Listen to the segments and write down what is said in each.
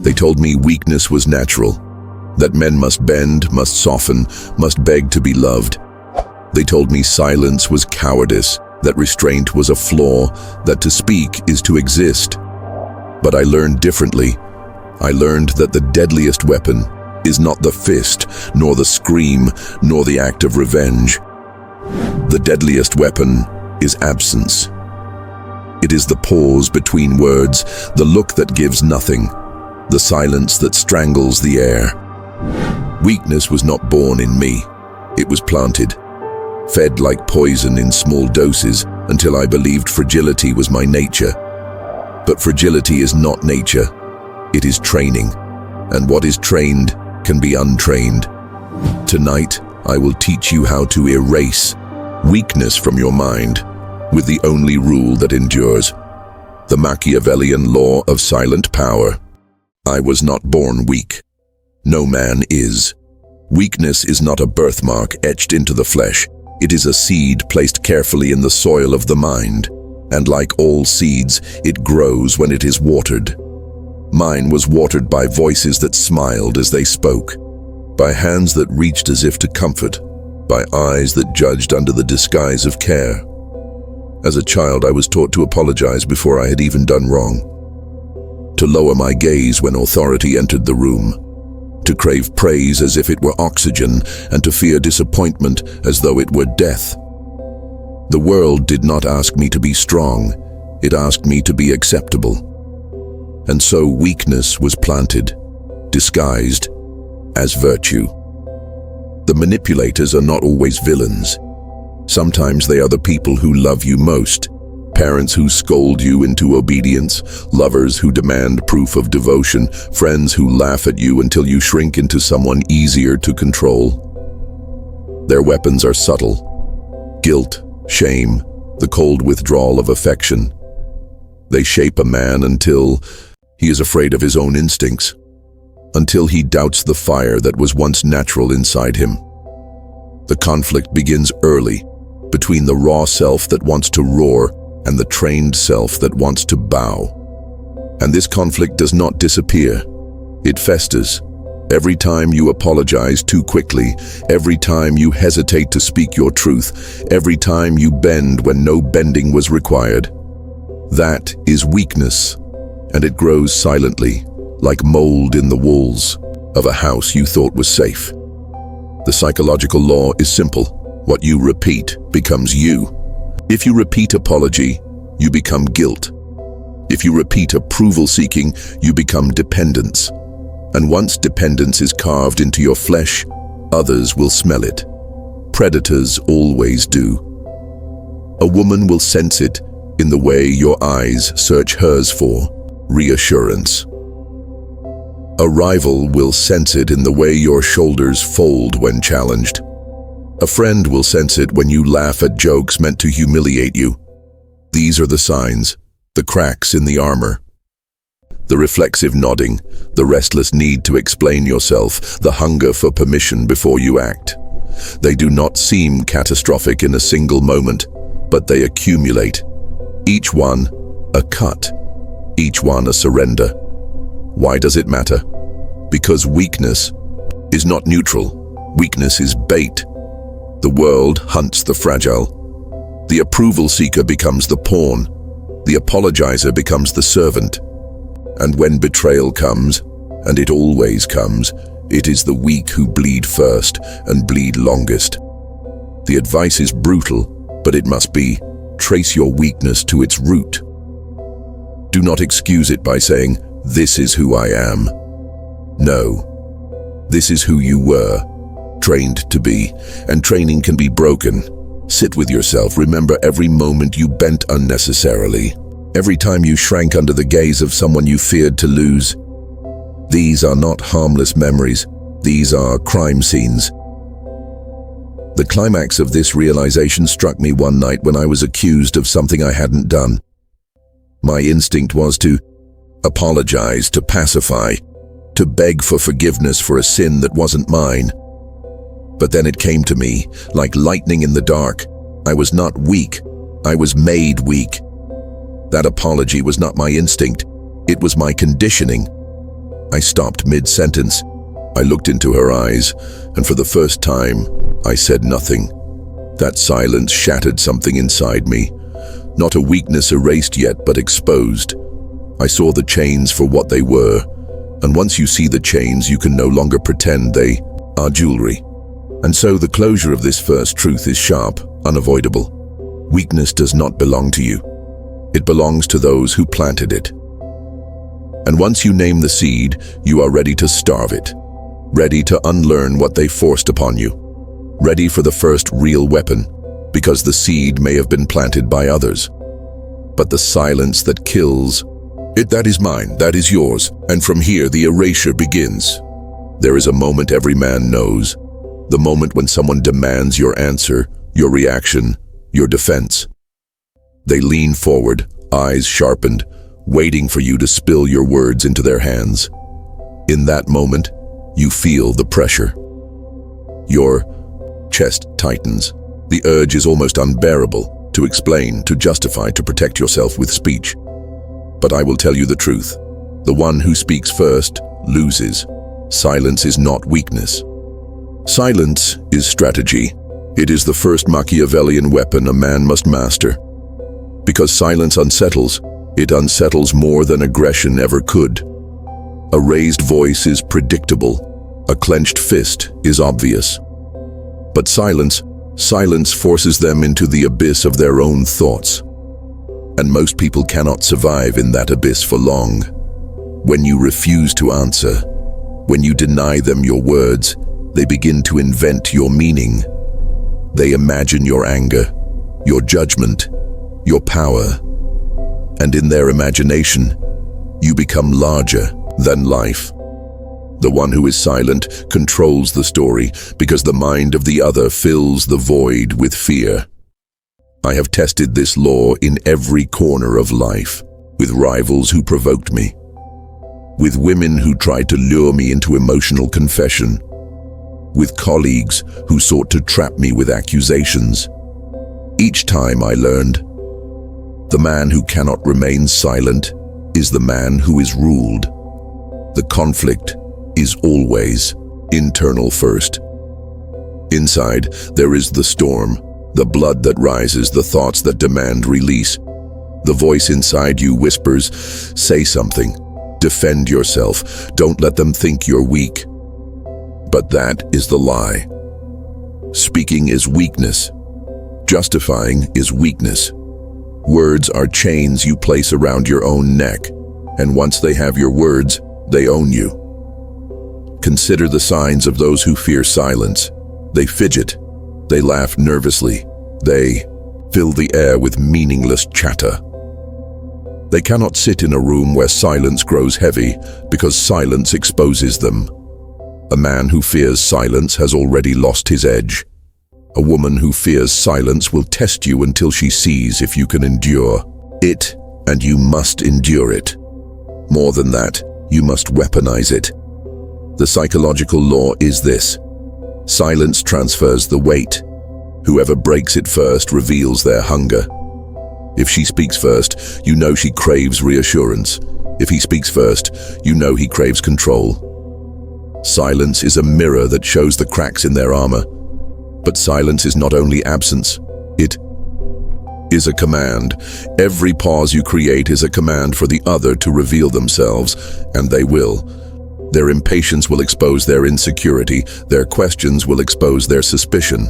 They told me weakness was natural, that men must bend, must soften, must beg to be loved. They told me silence was cowardice, that restraint was a flaw, that to speak is to exist. But I learned differently. I learned that the deadliest weapon is not the fist, nor the scream, nor the act of revenge. The deadliest weapon is absence. It is the pause between words, the look that gives nothing, the silence that strangles the air. Weakness was not born in me. It was planted, fed like poison in small doses until I believed fragility was my nature. But fragility is not nature. It is training, and what is trained can be untrained. Tonight, I will teach you how to erase weakness from your mind with the only rule that endures, the Machiavellian law of silent power. I was not born weak. No man is. Weakness is not a birthmark etched into the flesh. It is a seed placed carefully in the soil of the mind, and like all seeds, it grows when it is watered. Mine was watered by voices that smiled as they spoke, by hands that reached as if to comfort, by eyes that judged under the disguise of care. As a child, I was taught to apologize before I had even done wrong, to lower my gaze when authority entered the room, to crave praise as if it were oxygen, and to fear disappointment as though it were death. The world did not ask me to be strong, it asked me to be acceptable. And so weakness was planted, disguised as virtue. The manipulators are not always villains. Sometimes they are the people who love you most, parents who scold you into obedience, lovers who demand proof of devotion, friends who laugh at you until you shrink into someone easier to control. Their weapons are subtle: guilt, shame, the cold withdrawal of affection. They shape a man until he is afraid of his own instincts, until he doubts the fire that was once natural inside him. The conflict begins early, between the raw self that wants to roar and the trained self that wants to bow. And this conflict does not disappear. It festers. Every time you apologize too quickly, every time you hesitate to speak your truth, every time you bend when no bending was required. That is weakness, and it grows silently, like mold in the walls of a house you thought was safe. The psychological law is simple. What you repeat becomes you. If you repeat apology, you become guilt. If you repeat approval-seeking, you become dependence. And once dependence is carved into your flesh, others will smell it. Predators always do. A woman will sense it in the way your eyes search hers for reassurance. A rival will sense it in the way your shoulders fold when challenged. A friend will sense it when you laugh at jokes meant to humiliate you. These are the signs, the cracks in the armor. The reflexive nodding, the restless need to explain yourself, the hunger for permission before you act. They do not seem catastrophic in a single moment, but they accumulate. Each one a cut, each one a surrender. Why does it matter? Because weakness is not neutral. Weakness is bait. The world hunts the fragile. The approval seeker becomes the pawn. The apologizer becomes the servant. And when betrayal comes, and it always comes, it is the weak who bleed first and bleed longest. The advice is brutal, but it must be: trace your weakness to its root. Do not excuse it by saying, "This is who I am." No, this is who you were, trained to be, and training can be broken. Sit with yourself. Remember every moment you bent unnecessarily, every time you shrank under the gaze of someone you feared to lose. These are not harmless memories. These are crime scenes. The climax of this realization struck me one night when I was accused of something I hadn't done. My instinct was to apologize, to pacify, to beg for forgiveness for a sin that wasn't mine. But then it came to me, like lightning in the dark. I was not weak. I was made weak. That apology was not my instinct. It was my conditioning. I stopped mid-sentence. I looked into her eyes, and for the first time, I said nothing. That silence shattered something inside me. Not a weakness erased yet, but exposed. I saw the chains for what they were, and once you see the chains, you can no longer pretend they are jewelry. And so the closure of this first truth is sharp, unavoidable. Weakness does not belong to you. It belongs to those who planted it. And once you name the seed, you are ready to starve it, ready to unlearn what they forced upon you, ready for the first real weapon, because the seed may have been planted by others. But the silence that kills, that is mine, that is yours, and from here the erasure begins. There is a moment every man knows, the moment when someone demands your answer, your reaction, your defense. They lean forward, eyes sharpened, waiting for you to spill your words into their hands. In that moment, you feel the pressure. Your chest tightens. The urge is almost unbearable to explain, to justify, to protect yourself with speech. But I will tell you the truth. The one who speaks first loses. Silence is not weakness. Silence is strategy. It is the first Machiavellian weapon a man must master. Because silence unsettles, it unsettles more than aggression ever could. A raised voice is predictable. A clenched fist is obvious. But silence forces them into the abyss of their own thoughts. And most people cannot survive in that abyss for long. When you refuse to answer, when you deny them your words, they begin to invent your meaning. They imagine your anger, your judgment, your power. And in their imagination, you become larger than life. The one who is silent controls the story because the mind of the other fills the void with fear. I have tested this law in every corner of life, with rivals who provoked me, with women who tried to lure me into emotional confession, with colleagues who sought to trap me with accusations. Each time I learned, the man who cannot remain silent is the man who is ruled. The conflict is always internal first. Inside, there is the storm, the blood that rises, the thoughts that demand release. The voice inside you whispers, say something, defend yourself, don't let them think you're weak. But that is the lie. Speaking is weakness. Justifying is weakness. Words are chains you place around your own neck, and once they have your words, they own you. Consider the signs of those who fear silence. They fidget. They laugh nervously. They fill the air with meaningless chatter. They cannot sit in a room where silence grows heavy because silence exposes them. A man who fears silence has already lost his edge. A woman who fears silence will test you until she sees if you can endure it, and you must endure it. More than that, you must weaponize it. The psychological law is this: silence transfers the weight. Whoever breaks it first reveals their hunger. If she speaks first, you know she craves reassurance. If he speaks first, you know he craves control. Silence is a mirror that shows the cracks in their armor. But silence is not only absence, it is a command. Every pause you create is a command for the other to reveal themselves, and they will. Their impatience will expose their insecurity, their questions will expose their suspicion.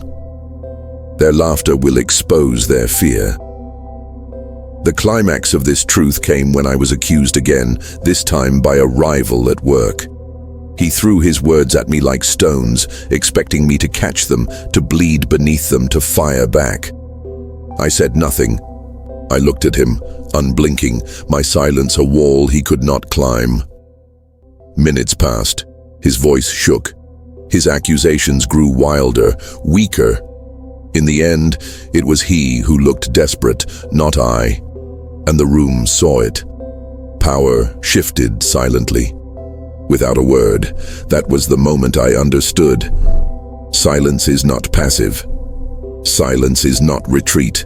Their laughter will expose their fear. The climax of this truth came when I was accused again, this time by a rival at work. He threw his words at me like stones, expecting me to catch them, to bleed beneath them, to fire back. I said nothing. I looked at him, unblinking, my silence a wall he could not climb. Minutes passed. His voice shook. His accusations grew wilder, weaker. In the end, it was he who looked desperate, not I. And the room saw it. Power shifted silently. Without a word, that was the moment I understood. Silence is not passive. Silence is not retreat.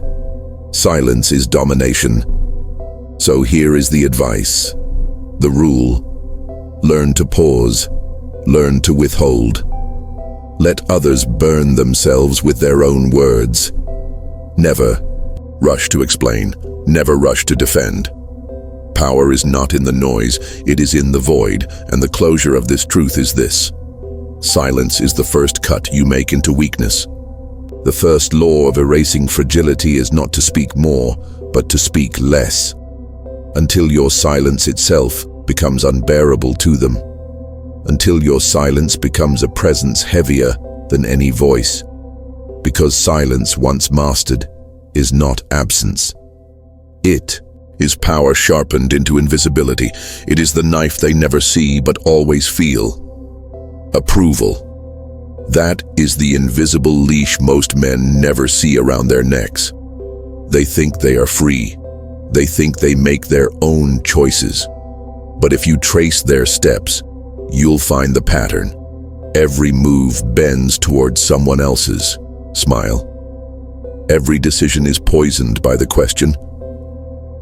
Silence is domination. So here is the advice, the rule. Learn to pause. Learn to withhold. Let others burn themselves with their own words. Never rush to explain. Never rush to defend. Power is not in the noise, it is in the void, and the closure of this truth is this. Silence is the first cut you make into weakness. The first law of erasing fragility is not to speak more, but to speak less, until your silence itself becomes unbearable to them, until your silence becomes a presence heavier than any voice, because silence once mastered is not absence. It is power sharpened into invisibility. It is the knife they never see but always feel. Approval. That is the invisible leash most men never see around their necks. They think they are free. They think they make their own choices. But if you trace their steps, you'll find the pattern. Every move bends towards someone else's smile. Every decision is poisoned by the question,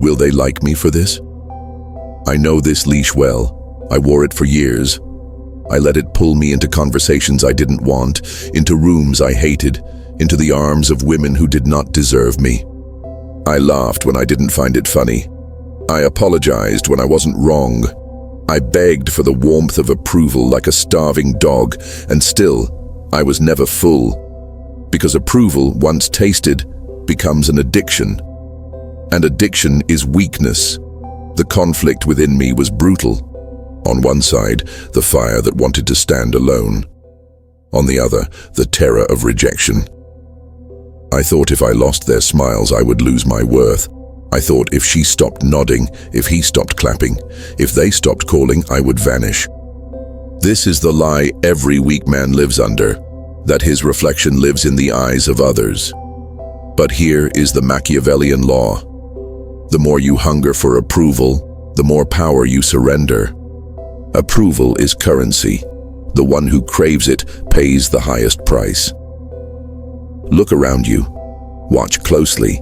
will they like me for this? I know this leash well. I wore it for years. I let it pull me into conversations I didn't want, into rooms I hated, into the arms of women who did not deserve me. I laughed when I didn't find it funny. I apologized when I wasn't wrong. I begged for the warmth of approval like a starving dog, and still, I was never full. Because approval, once tasted, becomes an addiction. And addiction is weakness. The conflict within me was brutal. On one side, the fire that wanted to stand alone. On the other, the terror of rejection. I thought if I lost their smiles, I would lose my worth. I thought if she stopped nodding, if he stopped clapping, if they stopped calling, I would vanish. This is the lie every weak man lives under, that his reflection lives in the eyes of others. But here is the Machiavellian law. The more you hunger for approval, the more power you surrender. Approval is currency. The one who craves it pays the highest price. Look around you. Watch closely.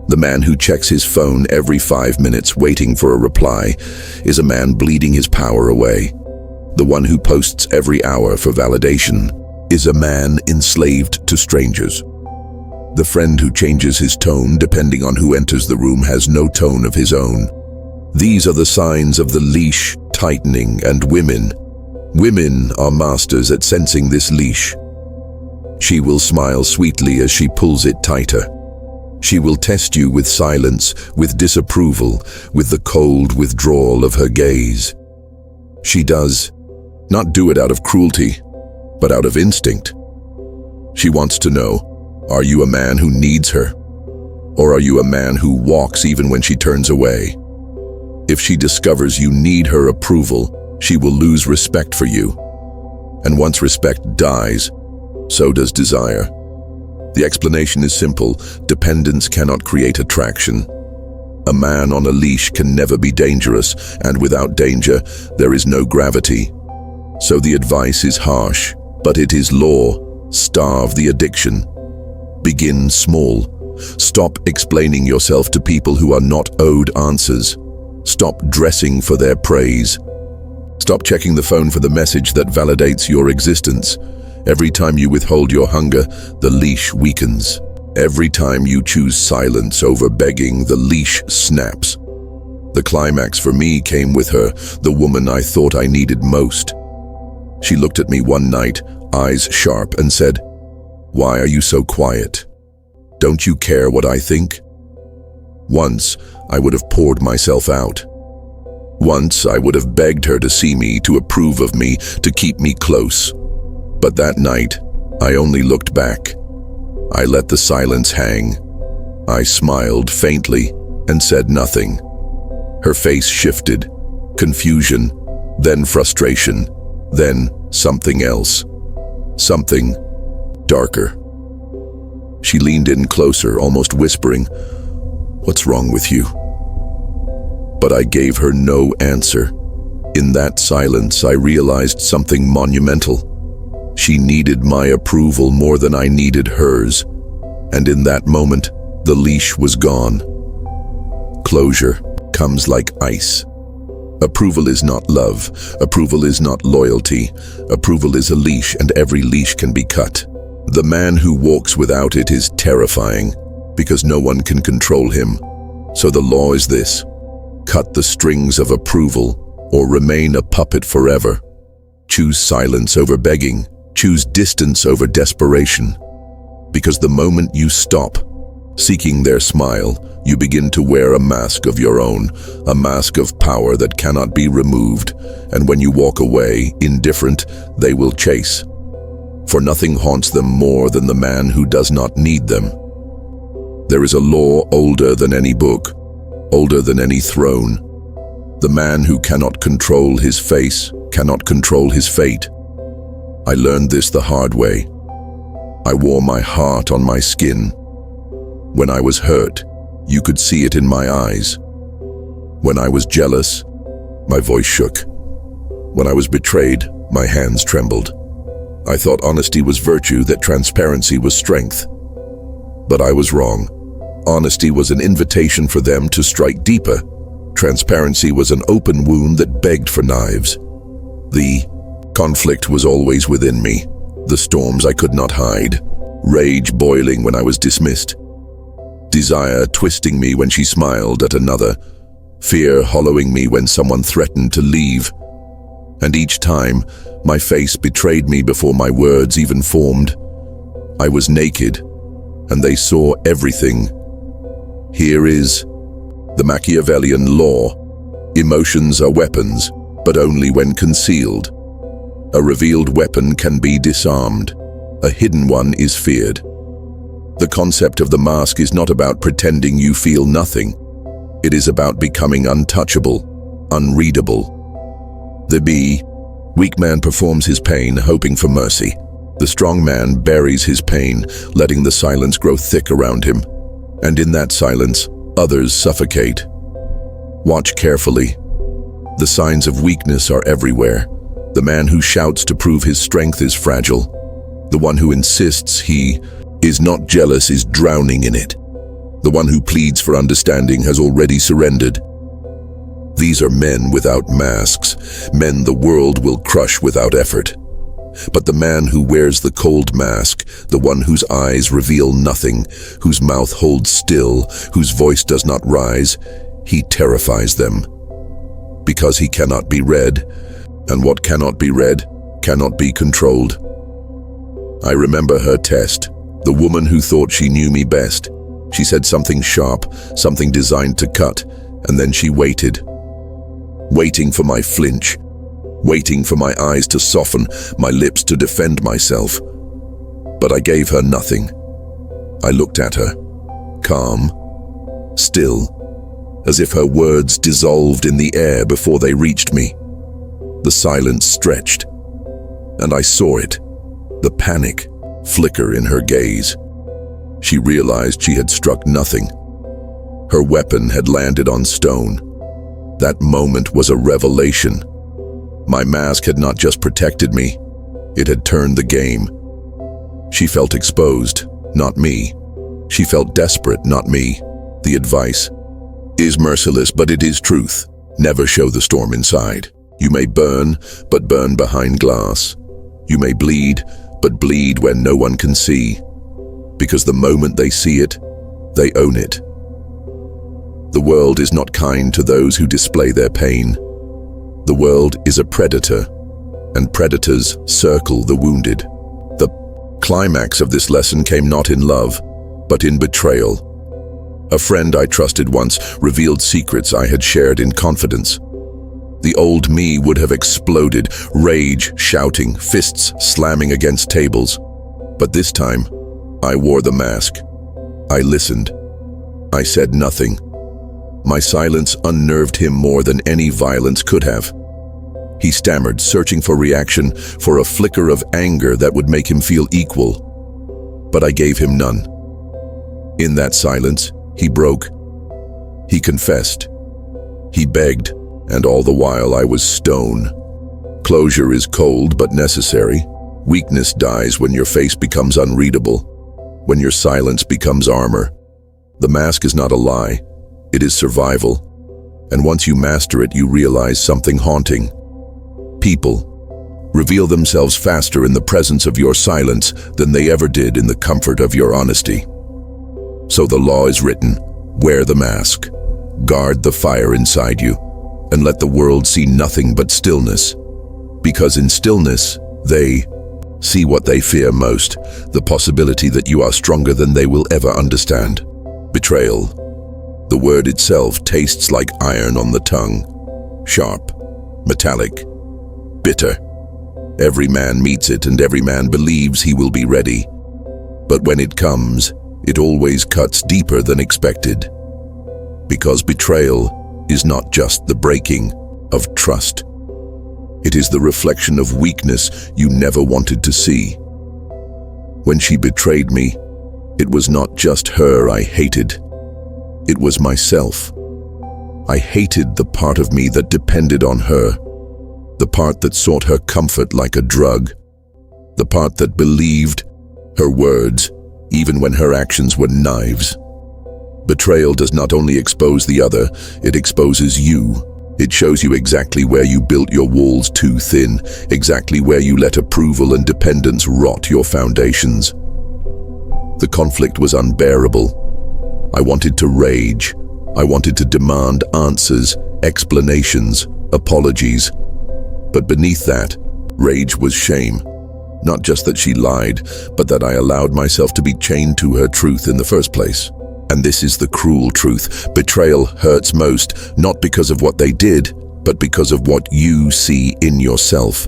The man who checks his phone every 5 minutes waiting for a reply is a man bleeding his power away. The one who posts every hour for validation is a man enslaved to strangers. The friend who changes his tone depending on who enters the room has no tone of his own. These are the signs of the leash tightening, and women are masters at sensing this leash. She will smile sweetly as she pulls it tighter. She will test you with silence, with disapproval, with the cold withdrawal of her gaze. She does not do it out of cruelty, but out of instinct. She wants to know, are you a man who needs her? Or are you a man who walks even when she turns away? If she discovers you need her approval, she will lose respect for you. And once respect dies, so does desire. The explanation is simple. Dependence cannot create attraction. A man on a leash can never be dangerous, and without danger, there is no gravity. So the advice is harsh, but it is law. Starve the addiction. Begin small. Stop explaining yourself to people who are not owed answers. Stop dressing for their praise. Stop checking the phone for the message that validates your existence. Every time you withhold your hunger, the leash weakens. Every time you choose silence over begging, the leash snaps. The climax for me came with her, the woman I thought I needed most. She looked at me one night, eyes sharp, and said, "Why are you so quiet? Don't you care what I think?" Once, I would have poured myself out. Once, I would have begged her to see me, to approve of me, to keep me close. But that night, I only looked back. I let the silence hang. I smiled faintly and said nothing. Her face shifted, confusion, then frustration, then something else. Something darker. She leaned in closer, almost whispering, "What's wrong with you?" But I gave her no answer. In that silence, I realized something monumental. She needed my approval more than I needed hers, and in that moment, the leash was gone. Closure comes like ice. Approval is not love. Approval is not loyalty. Approval is a leash, and every leash can be cut. The man who walks without it is terrifying, because no one can control him. So the law is this: cut the strings of approval, or remain a puppet forever. Choose silence over begging. Choose distance over desperation. Because the moment you stop seeking their smile, you begin to wear a mask of your own, a mask of power that cannot be removed, and when you walk away, indifferent, they will chase. For nothing haunts them more than the man who does not need them. There is a law older than any book, older than any throne. The man who cannot control his face cannot control his fate. I learned this the hard way. I wore my heart on my skin. When I was hurt, you could see it in my eyes. When I was jealous, my voice shook. When I was betrayed, my hands trembled. I thought honesty was virtue, that transparency was strength. But I was wrong. Honesty was an invitation for them to strike deeper. Transparency was an open wound that begged for knives. The conflict was always within me. The storms I could not hide. Rage boiling when I was dismissed. Desire twisting me when she smiled at another. Fear hollowing me when someone threatened to leave. And each time, my face betrayed me before my words even formed. I was naked, and they saw everything. Here is the Machiavellian law. Emotions are weapons, but only when concealed. A revealed weapon can be disarmed. A hidden one is feared. The concept of the mask is not about pretending you feel nothing. It is about becoming untouchable, unreadable. The weak man performs his pain, hoping for mercy. The strong man buries his pain, letting the silence grow thick around him. And in that silence, others suffocate. Watch carefully. The signs of weakness are everywhere. The man who shouts to prove his strength is fragile. The one who insists he is not jealous is drowning in it. The one who pleads for understanding has already surrendered. These are men without masks, men the world will crush without effort. But the man who wears the cold mask, the one whose eyes reveal nothing, whose mouth holds still, whose voice does not rise, he terrifies them. Because he cannot be read, and what cannot be read cannot be controlled. I remember her test. The woman who thought she knew me best. She said something sharp, something designed to cut, and then she waited. Waiting for my flinch. Waiting for my eyes to soften, my lips to defend myself. But I gave her nothing. I looked at her, calm, still, as if her words dissolved in the air before they reached me. The silence stretched, and I saw it, the panic flicker in her gaze. She realized she had struck nothing. Her weapon had landed on stone. That moment was a revelation. My mask had not just protected me, it had turned the game. She felt exposed, not me. She felt desperate, not me. The advice is merciless, but it is truth. Never show the storm inside. You may burn, but burn behind glass. You may bleed, but bleed when no one can see. Because the moment they see it, they own it. The world is not kind to those who display their pain. The world is a predator, and predators circle the wounded. The climax of this lesson came not in love, but in betrayal. A friend I trusted once revealed secrets I had shared in confidence. The old me would have exploded, rage, shouting, fists slamming against tables. But this time, I wore the mask. I listened. I said nothing. My silence unnerved him more than any violence could have. He stammered, searching for reaction, for a flicker of anger that would make him feel equal. But I gave him none. In that silence, he broke. He confessed. He begged. And all the while I was stone. Closure is cold but necessary. Weakness dies when your face becomes unreadable, when your silence becomes armor. The mask is not a lie, it is survival. And once you master it, you realize something haunting. People reveal themselves faster in the presence of your silence than they ever did in the comfort of your honesty. So the law is written: wear the mask, guard the fire inside you, and let the world see nothing but stillness. Because in stillness, they see what they fear most, the possibility that you are stronger than they will ever understand. Betrayal. The word itself tastes like iron on the tongue. Sharp, metallic, bitter. Every man meets it, and every man believes he will be ready. But when it comes, it always cuts deeper than expected. Because betrayal is not just the breaking of trust. It is the reflection of weakness you never wanted to see. When she betrayed me, it was not just her I hated. It was myself. I hated the part of me that depended on her, the part that sought her comfort like a drug, the part that believed her words even when her actions were knives. Betrayal does not only expose the other, it exposes you. It shows you exactly where you built your walls too thin, exactly where you let approval and dependence rot your foundations. The conflict was unbearable. I wanted to rage. I wanted to demand answers, explanations, apologies. But beneath that, rage was shame. Not just that she lied, but that I allowed myself to be chained to her truth in the first place. And this is the cruel truth. Betrayal hurts most, not because of what they did, but because of what you see in yourself.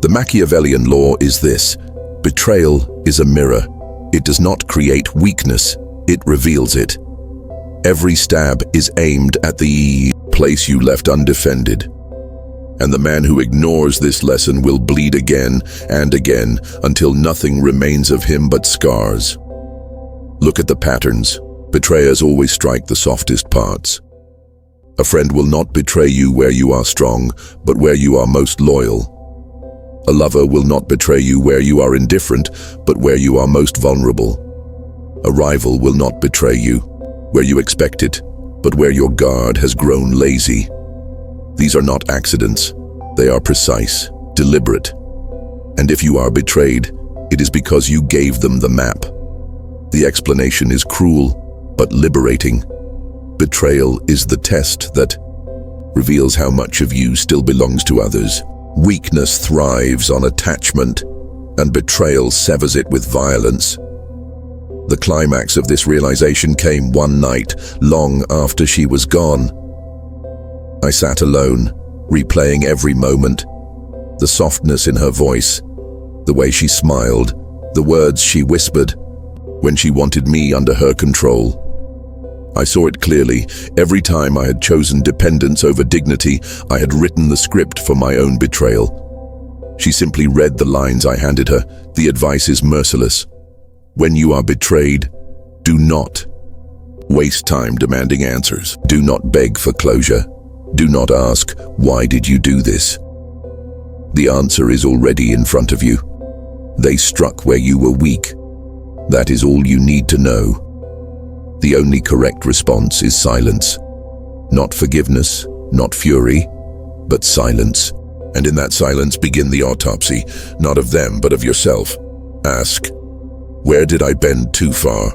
The Machiavellian law is this: betrayal is a mirror. It does not create weakness, it reveals it. Every stab is aimed at the place you left undefended. And the man who ignores this lesson will bleed again and again until nothing remains of him but scars. Look at the patterns. Betrayers always strike the softest parts. A friend will not betray you where you are strong, but where you are most loyal. A lover will not betray you where you are indifferent, but where you are most vulnerable. A rival will not betray you where you expect it, but where your guard has grown lazy. These are not accidents. They are precise, deliberate. And if you are betrayed, it is because you gave them the map. The explanation is cruel, but liberating. Betrayal is the test that reveals how much of you still belongs to others. Weakness thrives on attachment, and betrayal severs it with violence. The climax of this realization came one night, long after she was gone. I sat alone, replaying every moment. The softness in her voice, the way she smiled, the words she whispered, when she wanted me under her control. I saw it clearly. Every time I had chosen dependence over dignity, I had written the script for my own betrayal. She simply read the lines I handed her. The advice is merciless. When you are betrayed, do not waste time demanding answers. Do not beg for closure. Do not ask, why did you do this? The answer is already in front of you. They struck where you were weak. That is all you need to know. The only correct response is silence. Not forgiveness, not fury, but silence. And in that silence begin the autopsy, not of them, but of yourself. Ask, where did I bend too far?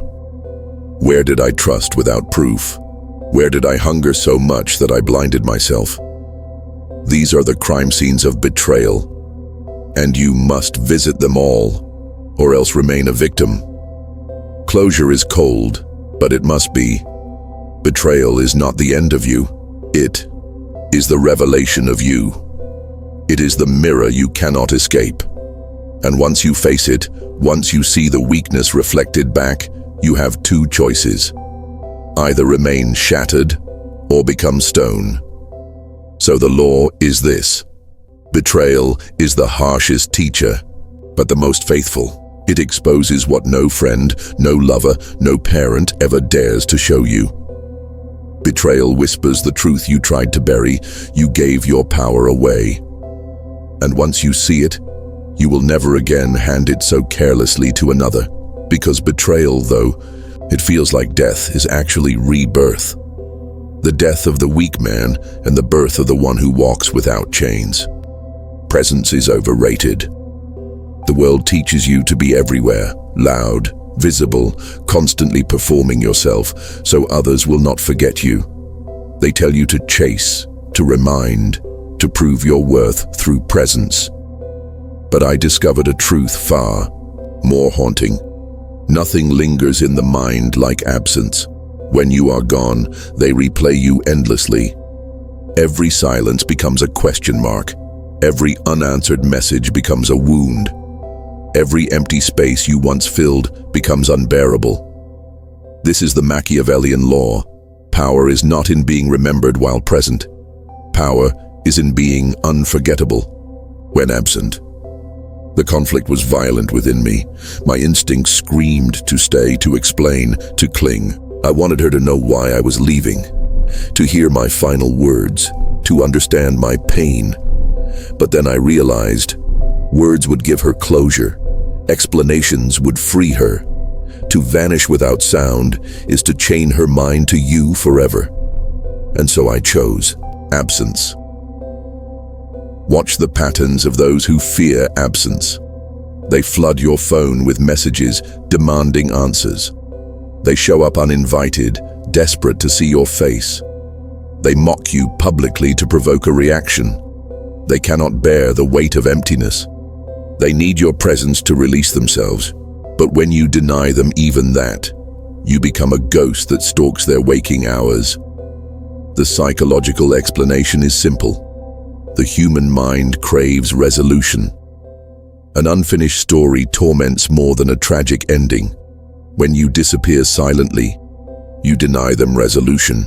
Where did I trust without proof? Where did I hunger so much that I blinded myself? These are the crime scenes of betrayal, and you must visit them all, or else remain a victim. Closure is cold, but it must be. Betrayal is not the end of you. It is the revelation of you. It is the mirror you cannot escape. And once you face it, once you see the weakness reflected back, you have two choices. Either remain shattered or become stone. So the law is this: betrayal is the harshest teacher, but the most faithful. It exposes what no friend, no lover, no parent ever dares to show you. Betrayal whispers the truth you tried to bury. You gave your power away. And once you see it, you will never again hand it so carelessly to another. Because betrayal, though it feels like death, is actually rebirth. The death of the weak man and the birth of the one who walks without chains. Presence is overrated. The world teaches you to be everywhere, loud, visible, constantly performing yourself so others will not forget you. They tell you to chase, to remind, to prove your worth through presence. But I discovered a truth far more haunting. Nothing lingers in the mind like absence. When you are gone, they replay you endlessly. Every silence becomes a question mark. Every unanswered message becomes a wound. Every empty space you once filled becomes unbearable. This is the Machiavellian law. Power is not in being remembered while present. Power is in being unforgettable when absent. The conflict was violent within me. My instincts screamed to stay, to explain, to cling. I wanted her to know why I was leaving, to hear my final words, to understand my pain. But then I realized words would give her closure. Explanations would free her. To vanish without sound is to chain her mind to you forever. And so I chose absence. Watch the patterns of those who fear absence. They flood your phone with messages demanding answers. They show up uninvited, desperate to see your face. They mock you publicly to provoke a reaction. They cannot bear the weight of emptiness. They need your presence to release themselves. But when you deny them even that, you become a ghost that stalks their waking hours. The psychological explanation is simple. The human mind craves resolution. An unfinished story torments more than a tragic ending. When you disappear silently, you deny them resolution.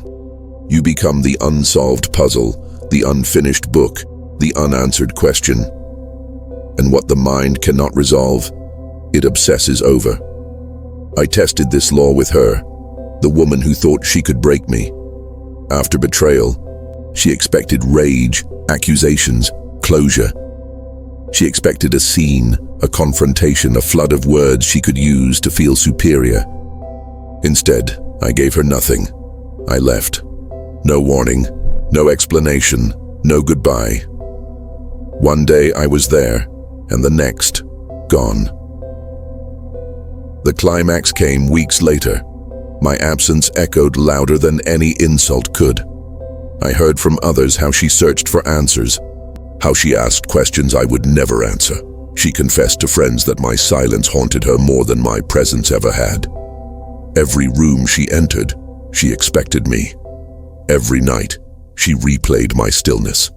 You become the unsolved puzzle, the unfinished book, the unanswered question. And what the mind cannot resolve, it obsesses over. I tested this law with her, the woman who thought she could break me. After betrayal, she expected rage, accusations, closure. She expected a scene, a confrontation, a flood of words she could use to feel superior. Instead, I gave her nothing. I left. No warning, no explanation, no goodbye. One day I was there, and the next, gone. The climax came weeks later. My absence echoed louder than any insult could. I heard from others how she searched for answers, how she asked questions I would never answer. She confessed to friends that my silence haunted her more than my presence ever had. Every room she entered, she expected me. Every night, she replayed my stillness.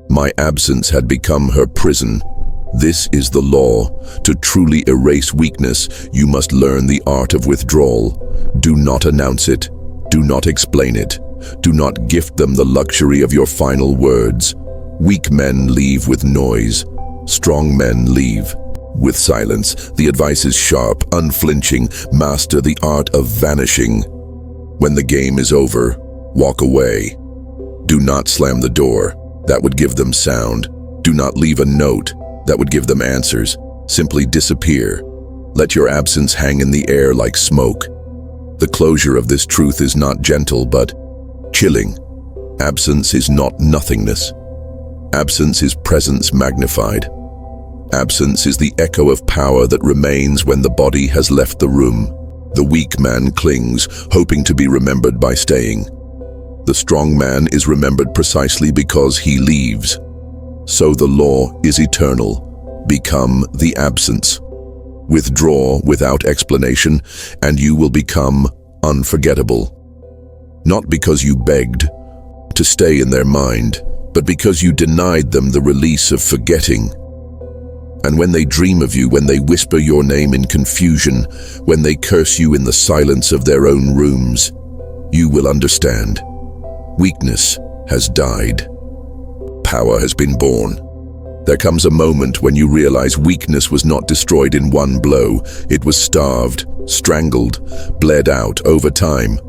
My absence had become her prison. This is the law. To truly erase weakness, you must learn the art of withdrawal. Do not announce it. Do not explain it. Do not gift them the luxury of your final words. Weak men leave with noise. Strong men leave with silence. The advice is sharp, unflinching. Master the art of vanishing. When the game is over, walk away. Do not slam the door. That would give them sound. Do not leave a note. That would give them answers. Simply disappear. Let your absence hang in the air like smoke. The closure of this truth is not gentle, but chilling. Absence is not nothingness. Absence is presence magnified. Absence is the echo of power that remains when the body has left the room. The weak man clings, hoping to be remembered by staying. The strong man is remembered precisely because he leaves. So the law is eternal. Become the absence. Withdraw without explanation, and you will become unforgettable. Not because you begged to stay in their mind, but because you denied them the release of forgetting. And when they dream of you, when they whisper your name in confusion, when they curse you in the silence of their own rooms, you will understand. Weakness has died. Power has been born. There comes a moment when you realize weakness was not destroyed in one blow. It was starved, strangled, bled out over time.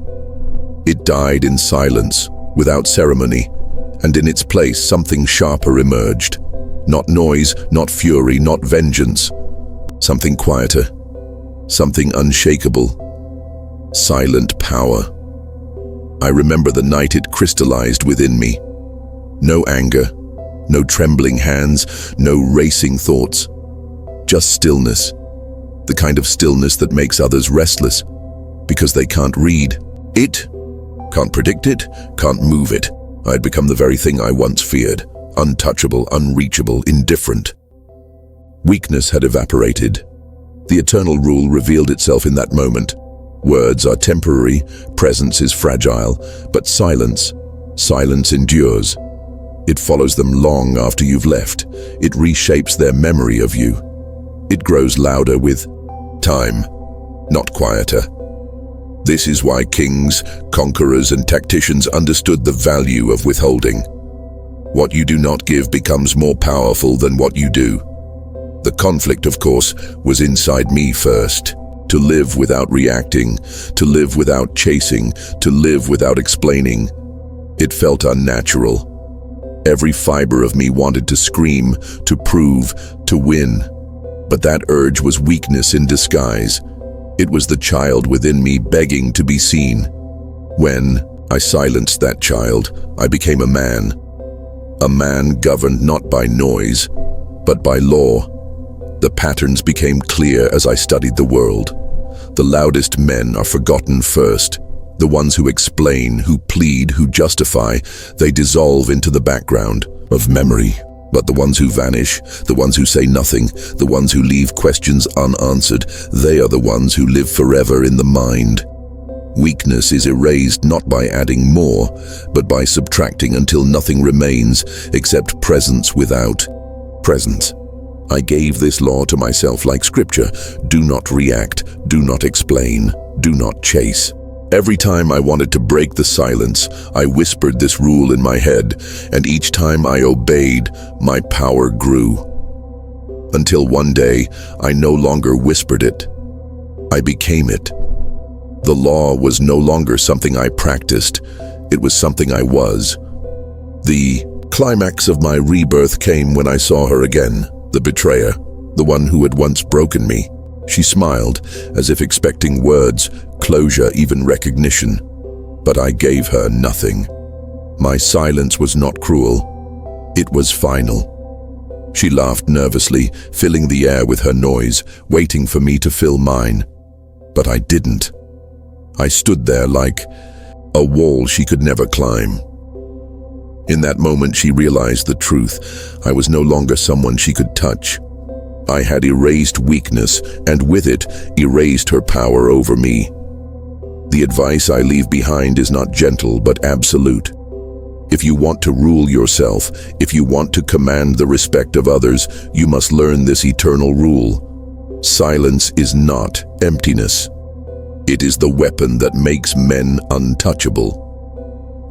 It died in silence, without ceremony, and in its place something sharper emerged. Not noise, not fury, not vengeance. Something quieter, something unshakable. Silent power. I remember the night it crystallized within me. No anger, no trembling hands, no racing thoughts. Just stillness. The kind of stillness that makes others restless, because they can't read it, can't predict it, can't move it. I'd become the very thing I once feared, untouchable, unreachable, indifferent. Weakness had evaporated. The eternal rule revealed itself in that moment. Words are temporary, presence is fragile, but silence endures. It follows them long after you've left. It reshapes their memory of you. It grows louder with time, not quieter. This is why kings, conquerors, and tacticians understood the value of withholding. What you do not give becomes more powerful than what you do. The conflict, of course, was inside me first. To live without reacting, to live without chasing, to live without explaining. It felt unnatural. Every fiber of me wanted to scream, to prove, to win. But that urge was weakness in disguise. It was the child within me begging to be seen. When I silenced that child, I became a man. A man governed not by noise, but by law. The patterns became clear as I studied the world. The loudest men are forgotten first. The ones who explain, who plead, who justify, they dissolve into the background of memory. But the ones who vanish, the ones who say nothing, the ones who leave questions unanswered, they are the ones who live forever in the mind. Weakness is erased not by adding more, but by subtracting until nothing remains except presence without presence. I gave this law to myself like scripture. Do not react, do not explain, do not chase. Every time I wanted to break the silence, I whispered this rule in my head, and each time I obeyed, my power grew. Until one day, I no longer whispered it. I became it. The law was no longer something I practiced, it was something I was. The climax of my rebirth came when I saw her again, the betrayer, the one who had once broken me. She smiled, as if expecting words, closure, even recognition. But I gave her nothing. My silence was not cruel. It was final. She laughed nervously, filling the air with her noise, waiting for me to fill mine. But I didn't. I stood there like a wall she could never climb. In that moment, she realized the truth. I was no longer someone she could touch. I had erased weakness, and with it, erased her power over me. The advice I leave behind is not gentle, but absolute. If you want to rule yourself, if you want to command the respect of others, you must learn this eternal rule. Silence is not emptiness. It is the weapon that makes men untouchable.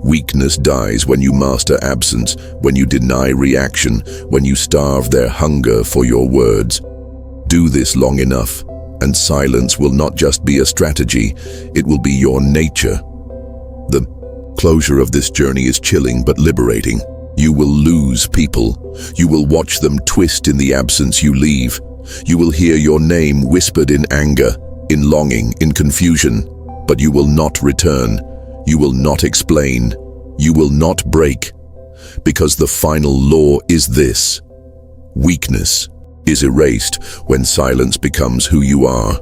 Weakness dies when you master absence, when you deny reaction, when you starve their hunger for your words. Do this long enough, and silence will not just be a strategy, it will be your nature. The closure of this journey is chilling but liberating. You will lose people. You will watch them twist in the absence you leave. You will hear your name whispered in anger, in longing, in confusion, but you will not return. You will not explain. You will not break. Because the final law is this: weakness is erased when silence becomes who you are.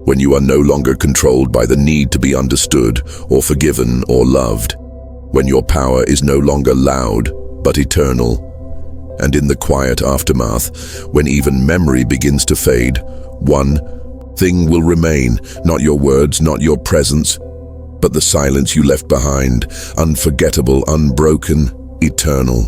When you are no longer controlled by the need to be understood or forgiven or loved. When your power is no longer loud but eternal. And in the quiet aftermath, when even memory begins to fade, one thing will remain, not your words, not your presence, but the silence you left behind, unforgettable, unbroken, eternal.